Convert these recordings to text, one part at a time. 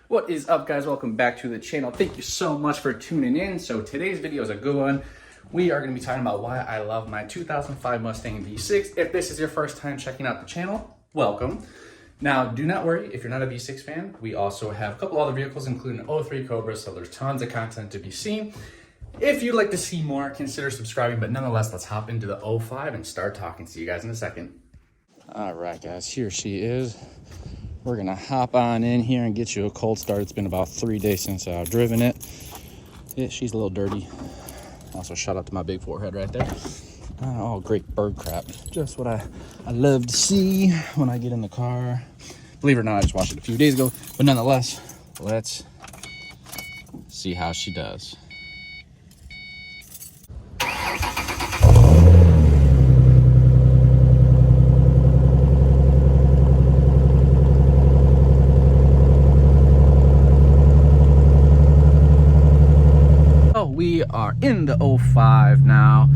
What is up, guys? Welcome back to the channel. Thank you so much for tuning in. So today's video is a good one. We are going to be talking about why I love my 2005 Mustang V6. If this is your first time checking out the channel, welcome. Now, do not worry if you're not a V6 fan. We also have a couple other vehicles, including an 03 Cobra, so there's tons of content to be seen. If you'd like to see more, consider subscribing. But nonetheless, let's hop into the 05 and start talking. See you guys in a second. All right, guys, here she is. We're gonna hop on in here and get you a cold start. It's been about 3 days since I've driven it. Yeah, she's a little dirty. Also, shout out to my big forehead right there. Oh, great bird crap. Just what I love to see when I get in the car. Believe it or not, I just watched it a few days ago. But nonetheless, let's see how she does. We are in the 05 now,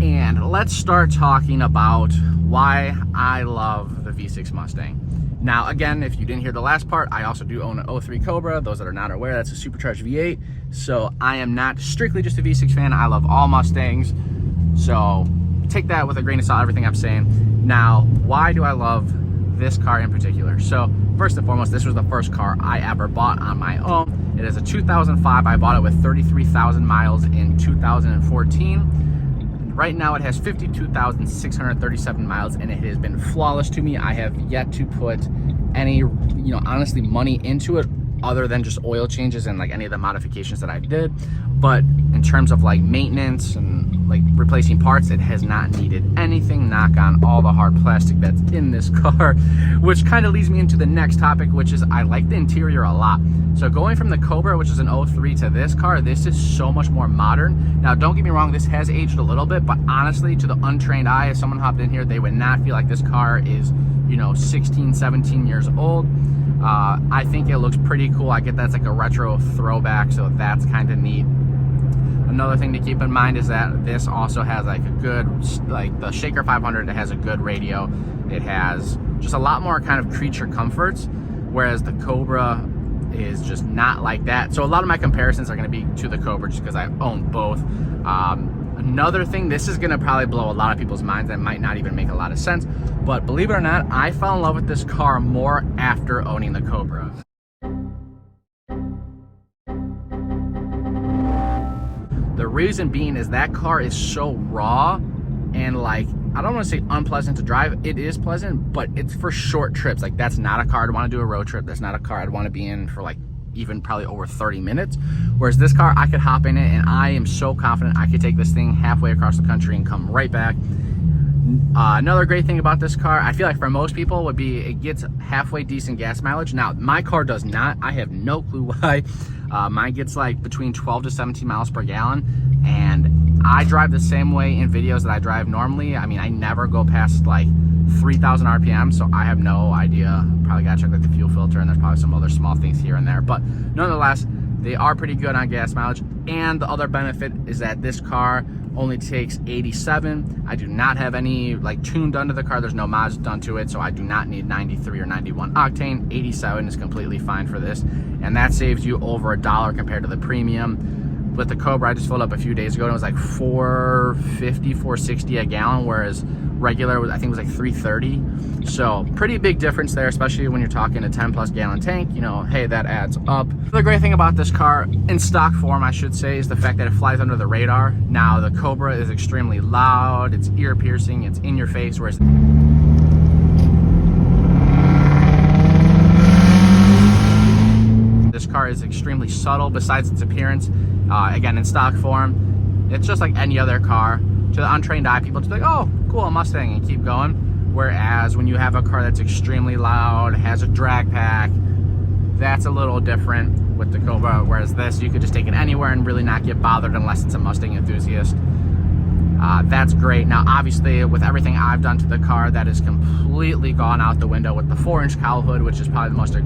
and let's start talking about why I love the V6 Mustang. Now, again, if you didn't hear the last part, I also do own an 03 Cobra. Those that are not aware, that's a supercharged V8. So I am not strictly just a V6 fan. I love all Mustangs. So take that with a grain of salt, everything I'm saying. Now, why do I love this car in particular? So first and foremost, this was the first car I ever bought on my own. It is a 2005. I bought it with 33,000 miles in 2014. Right now it has 52,637 miles, and it has been flawless to me. I have yet to put any, honestly, money into it other than just oil changes and like any of the modifications that I did. But in terms of like maintenance and like replacing parts, it has not needed anything. Knock on all the hard plastic that's in this car, which kind of leads me into the next topic, which is I like the interior a lot. So going from the Cobra, which is an 03, to this car, this is so much more modern. Now, don't get me wrong, this has aged a little bit, but honestly, to the untrained eye, if someone hopped in here, they would not feel like this car is, 16, 17 years old. I think it looks pretty cool. I get that's like a retro throwback, so that's kind of neat. Another thing to keep in mind is that this also has like a good, like the Shaker 500, it has a good radio. It has just a lot more kind of creature comforts, whereas the Cobra is just not like that. So a lot of my comparisons are going to be to the Cobra just because I own both. Another thing, this is going to probably blow a lot of people's minds that might not even make a lot of sense, but believe it or not, I fell in love with this car more after owning the Cobra. The reason being is that car is so raw and like, I don't want to say unpleasant to drive. It is pleasant, but it's for short trips. Like, that's not a car I'd want to do a road trip. That's not a car I'd want to be in for like even probably over 30 minutes. Whereas this car, I could hop in it and I am so confident I could take this thing halfway across the country and come right back. Another great thing about this car, I feel like for most people, would be it gets halfway decent gas mileage. Now, my car does not. I have no clue why. Mine gets like between 12 to 17 miles per gallon, and I drive the same way in videos that I drive normally. I mean, I never go past like 3,000 RPM, so I have no idea. Probably gotta check like the fuel filter, and there's probably some other small things here and there, but nonetheless, they are pretty good on gas mileage. And the other benefit is that this car only takes 87. I do not have any like tune done to the car. There's no mods done to it, so I do not need 93 or 91 octane. 87 is completely fine for this, and that saves you over $1 compared to the premium. With the Cobra, I just filled up a few days ago, and it was like $4.50, $4.60 a gallon, whereas regular I think was like $3.30. So pretty big difference there, especially when you're talking a 10+ gallon tank. Hey, that adds up. The great thing about this car, in stock form I should say, is the fact that it flies under the radar. Now, the Cobra is extremely loud, it's ear piercing, it's in your face, whereas this car is extremely subtle besides its appearance. Again, in stock form, it's just like any other car. To the untrained eye, people just be like, oh, cool, a Mustang, and keep going. Whereas when you have a car that's extremely loud, has a drag pack, that's a little different with the Cobra. Whereas this, you could just take it anywhere and really not get bothered unless it's a Mustang enthusiast. That's great. Now, obviously, with everything I've done to the car, that is completely gone out the window with the 4-inch cowl hood, which is probably the most,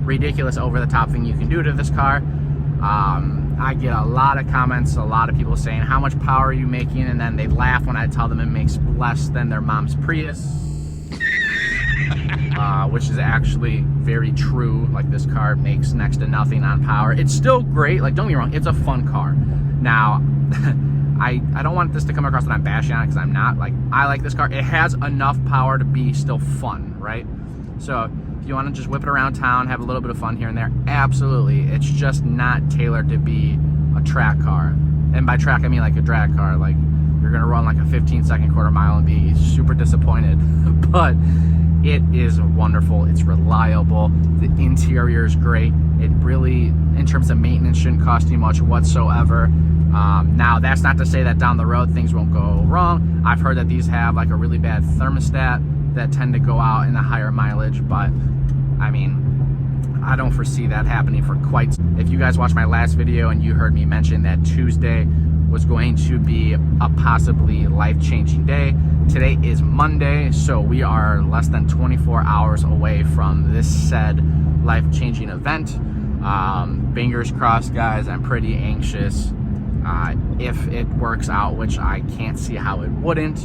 ridiculous over-the-top thing you can do to this car. I get a lot of comments, a lot of people saying, how much power are you making? And then they laugh when I tell them it makes less than their mom's Prius. which is actually very true. Like, this car makes next to nothing on power. It's still great. Like, don't get me wrong, it's a fun car. Now, I don't want this to come across that I'm bashing on it, because I'm not. Like, I like this car. It has enough power to be still fun, right? So if you want to just whip it around town, have a little bit of fun here and there, absolutely. It's just not tailored to be a track car. And by track, I mean like a drag car. Like, you're gonna run like a 15-second quarter mile and be super disappointed. But it is wonderful. It's reliable. The interior is great. It really, in terms of maintenance, shouldn't cost you much whatsoever. Now, that's not to say that down the road things won't go wrong. I've heard that these have like a really bad thermostat that tend to go out in the higher mileage, but I mean, I don't foresee that happening for quite. If you guys watched my last video and you heard me mention that Tuesday was going to be a possibly life-changing day, today is Monday, so we are less than 24 hours away from this said life-changing event. Fingers crossed, guys. I'm pretty anxious. If it works out, which I can't see how it wouldn't.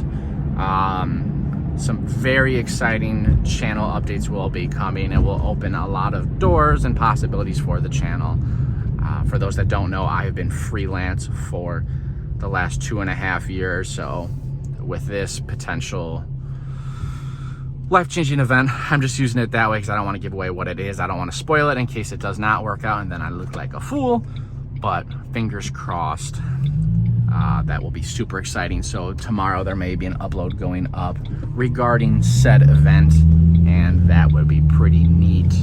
Some very exciting channel updates will be coming. It will open a lot of doors and possibilities for the channel. For those that don't know, I have been freelance for the last 2.5 years. So with this potential life-changing event, I'm just using it that way because I don't want to give away what it is. I don't want to spoil it in case it does not work out and then I look like a fool. But fingers crossed, that will be super exciting. So tomorrow there may be an upload going up regarding said event, and that would be pretty neat.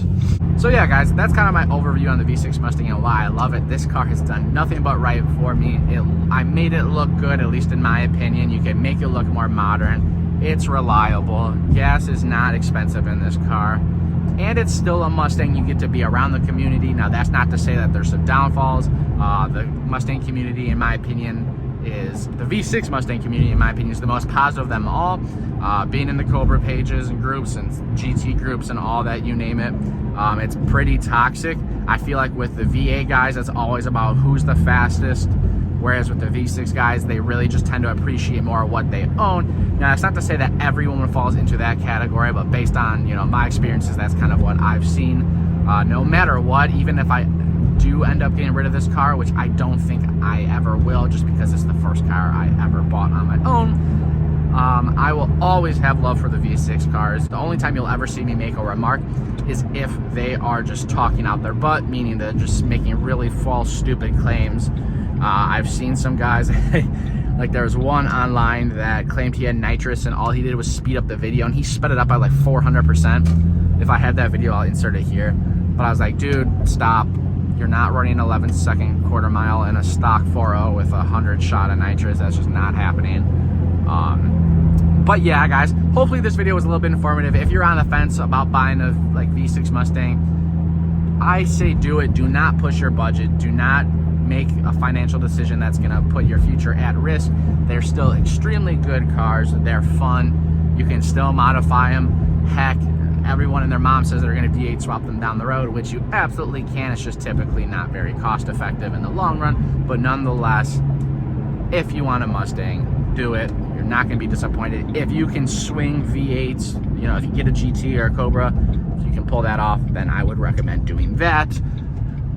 So yeah, guys, that's kind of my overview on the V6 Mustang and why I love it. This car has done nothing but right for me. I made it look good, at least in my opinion. You can make it look more modern. It's reliable. Gas is not expensive in this car. And it's still a Mustang. You get to be around the community. Now, that's not to say that there's some downfalls. The Mustang community, in my opinion, is the V6 Mustang community, in my opinion, is the most positive of them all. Being in the Cobra pages and groups and GT groups and all that, you name it, it's pretty toxic. I feel like with the VA guys, it's always about who's the fastest. Whereas with the V6 guys, they really just tend to appreciate more what they own. Now, that's not to say that everyone falls into that category, but based on, you know, my experiences, that's kind of what I've seen. No matter what, even if I do end up getting rid of this car, which I don't think I ever will, just because it's the first car I ever bought on my own, I will always have love for the V6 cars. The only time you'll ever see me make a remark is if they are just talking out their butt, meaning they're just making really false, stupid claims. I've seen some guys, like there was one online that claimed he had nitrous and all he did was speed up the video, and he sped it up by like 400%. If I had that video, I'll insert it here. But I was like, dude, stop. You're not running 11-second quarter mile in a stock 4.0 with 100 shot of nitrous. That's just not happening. But yeah, guys, hopefully this video was a little bit informative. If you're on the fence about buying a like V6 Mustang, I say do it. Do not push your budget. Do not make a financial decision that's going to put your future at risk. They're still extremely good cars. They're fun. You can still modify them. Heck, everyone and their mom says they're going to V8 swap them down the road, which you absolutely can. It's just typically not very cost effective in the long run. But nonetheless, if you want a Mustang, do it. You're not going to be disappointed. If you can swing V8s, you know, if you get a GT or a Cobra, if you can pull that off, then I would recommend doing that.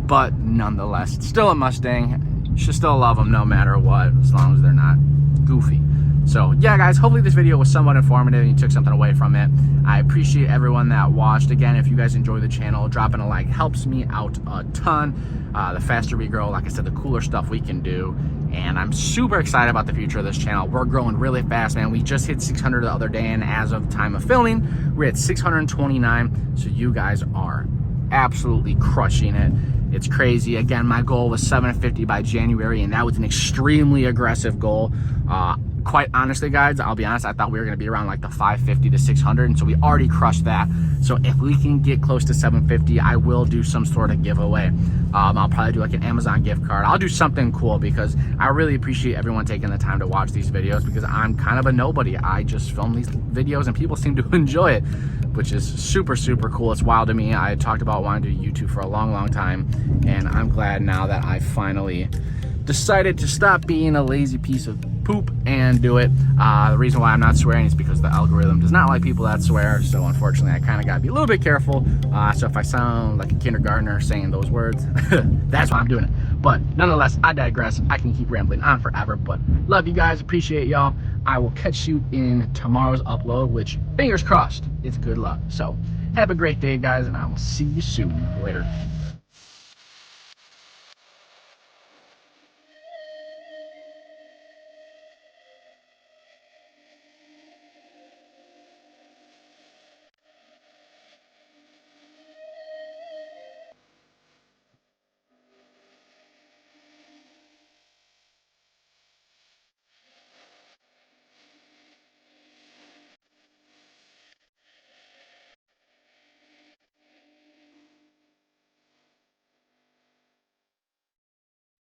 But nonetheless, it's still a Mustang. You should still love them no matter what, as long as they're not goofy. So yeah, guys, hopefully this video was somewhat informative and you took something away from it. I appreciate everyone that watched. Again, if you guys enjoy the channel, dropping a like helps me out a ton. The faster we grow, like I said, the cooler stuff we can do. And I'm super excited about the future of this channel. We're growing really fast, man. We just hit 600 the other day, and as of time of filming, we're at 629. So you guys are absolutely crushing it. It's crazy. Again, my goal was 750 by January, and that was an extremely aggressive goal. Quite honestly, guys, I'll be honest, I thought we were going to be around like the 550 to 600, and so we already crushed that. So if we can get close to 750, I will do some sort of giveaway. I'll probably do like an Amazon gift card. I'll do something cool because I really appreciate everyone taking the time to watch these videos, because I'm kind of a nobody. I just film these videos and people seem to enjoy it, which is super, super cool. It's wild to me. I talked about wanting to do YouTube for a long, long time, and I'm glad now that I finally decided to stop being a lazy piece of poop and do it. The reason why I'm not swearing is because the algorithm does not like people that swear, so unfortunately I kind of got to be a little bit careful. So if I sound like a kindergartner saying those words, that's why I'm doing it. But nonetheless, I digress. I can keep rambling on forever, but love you guys, appreciate y'all. I will catch you in tomorrow's upload, which, fingers crossed, it's good luck. So have a great day, guys, and I will see you soon. Later.